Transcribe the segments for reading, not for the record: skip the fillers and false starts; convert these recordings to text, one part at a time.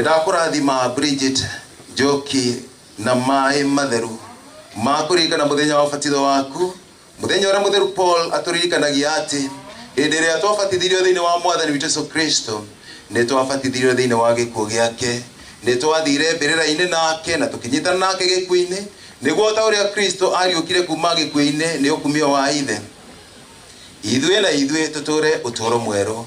Ndakurathima Bridget Njoki na mai matheru makuririkana muthenya wa batitho waku, muthenya ura mutheru Paul aturirikanagia ati hĩndĩ ĩrĩa twabatithirio thĩinĩ wa Mwathani witũ Yesu Kristo nĩ twabatithirio thĩinĩ wa gĩkuũ gĩake, nĩ twathire mbĩrĩra-inĩ nake na tũkĩnyitana nake gĩkuũ-inĩ, nĩguo ta ũrĩa Kristo ariũkire kuma gĩkuũ-inĩ nĩ ũkumio wa ithe, ithuĩ tũtũre ũtũũro mwerũ.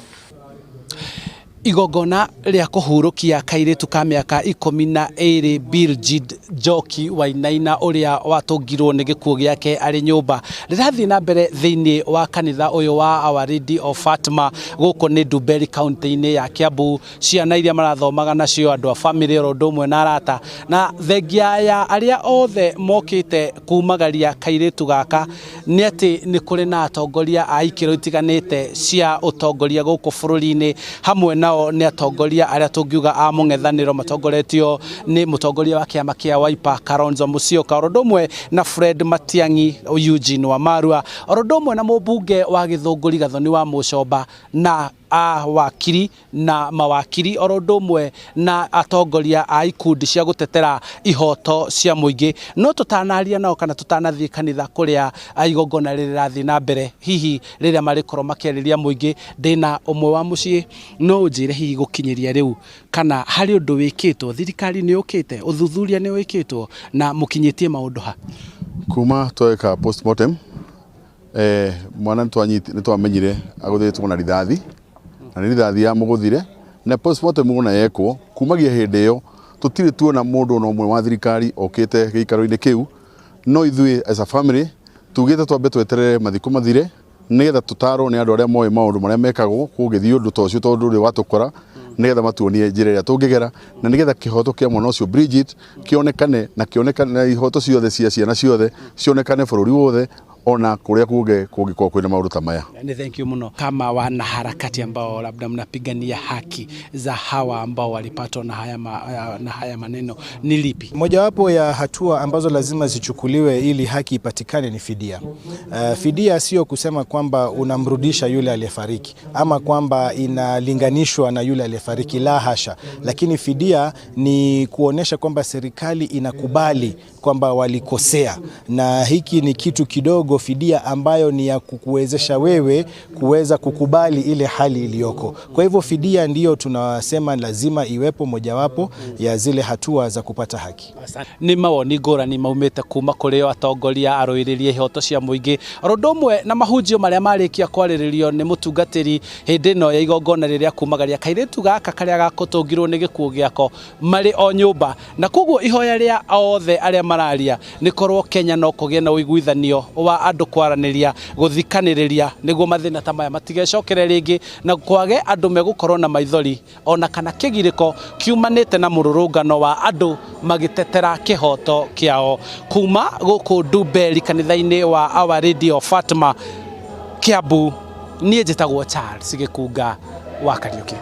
Igongona rĩa kũhurũkia kairĩtu ka mĩaka 12 Bridget Njoki Wainaina uria watungirwo nĩ gĩkuũ gĩake arĩ nyũmba rĩrathiĩ na mbere thĩinĩ wa kanitha ũyũ wa Our Lady of Fatima gũkũ nĩ Ndumberi kaunti-inĩ ya Kiambu. Ciana iria marathomaga nacio, andũ a famĩlĩ oro ũndũ ũmwe na arata, na thengia ya arĩa othe mokĩte kumagaria kairĩtu gaka nĩ atĩ nĩ kũrĩ na atongoria a ikĩro itiganĩte cia ũtongoria gũkũ bũrũri-inĩ, hamwe nao nĩ atongoria arĩa tũngiuga a mũng'ethanĩro matongoretio nĩ mũtongoria wa kĩama kĩa Wiper Kalonzo Musyoka, oro ũndũ ũmwe na Fred Matiang'i, Eugene Wamalwa, oro ũndũ ũmwe na mũmbunge wa Gĩthũngũri Gathoni wa Mũcomba, na wakiri na mawakiri, oro ũndũ ũmwe na atongoria a ikundi cia gũtetera ihoto cia mũingĩ. No tũtanaria nao kana tũtanathiĩ kanitha kũrĩa igongona rĩrathiĩ na mbere, hihi rĩrĩa marĩkorwo makĩarĩria mũingĩ, ndĩna ũmwe wa mũciĩ, no ũnjĩre hihi gũkinyĩria rĩu kana harĩ ũndũ wĩkĩtwo, thirikari nĩ yũkĩte, ũthuthuria nĩ wĩkĩtwo na mũkinyĩtie maũndũ ha? Kuma tweka postmortem mwana nĩ twamenyire agũthĩtwo na rithathi, na nĩ rithathi ya mũgũthire, na postmortem ona yekwo kumagia hĩndĩ ĩyo tũtirĩ tuona mũndũ ona ũmwe wa thirikari okĩte gĩikaro-inĩ kĩu, no ithuĩ as a family tugĩte twambe tweterere mathiko mathire nĩgetha tũtarwo nĩ andũ arĩa moĩ maũndũ marĩa mekagwo kũgĩthiĩ ũndũ ta ũcio, tondũ ũrĩa watũkora nĩgetha matuonie njĩra ĩrĩa tũngĩgera, na nĩgetha kĩhoto kĩa mwana ũcio Bridget kĩonekane na ihoto ciothe cia ciana ciothe cionekane bũrũri wothe, ona kũrĩa kũngĩkorwo kwĩna maũndũ ta maya. Thank you muno. Kama wanaharakati ambao labda mnapigania haki za hawa ambao walipatwa na haya maneno, ni lipi? Mojawapo ya hatua ambazo lazima zichukuliwe ili haki ipatikane ni fidia. Fidia sio kusema kwamba unamrudisha yule aliyefariki ama kwamba inalinganishwa na yule aliyefariki, la hasha, lakini fidia ni kuonesha kwamba serikali inakubali kwamba walikosea, na hiki ni kitu kidogo, fidia ambayo ni ya kukuwezesha wewe kuweza kukubali ile hali iliyoko. Kwa hivyo fidia ndiyo tunasema lazima iwepo, mojawapo ya zile hatua za kupata haki. Ni mawoni ngũrani maumĩte kuma kũrĩ atongoria arũĩrĩri ihoto cia mũingĩ, oro ũndũ ũmwe na mahunjio marĩa marĩkia kwarĩrĩrio nĩ mũtungatĩri hĩndĩ ĩno ya igongona rĩrĩa kumagaria kairĩtu gaka karĩa gakũtũngirwo nĩ gĩkuũ gĩako marĩ o nyũmba. Na koguo ihoya rĩa othe arĩa mararia nĩ korwo Kenya no kũgĩe na ũiguithanio wa andũ kwaranĩria, gũthikanĩrĩria, nĩguo mathĩna ta maya matigecokere rĩngĩ, na kwage andũ megũkorwo na maithori ona kana kĩgirĩko kiumanĩte na mũrũrũngano wa andũ magĩtetera kĩhoto kĩao. Kuma gũkũ Ndumberi kanitha-inĩ wa Our Lady of Fatima Kiambu, niĩ njĩtagwo Charles Gĩkunga wa Kariũki.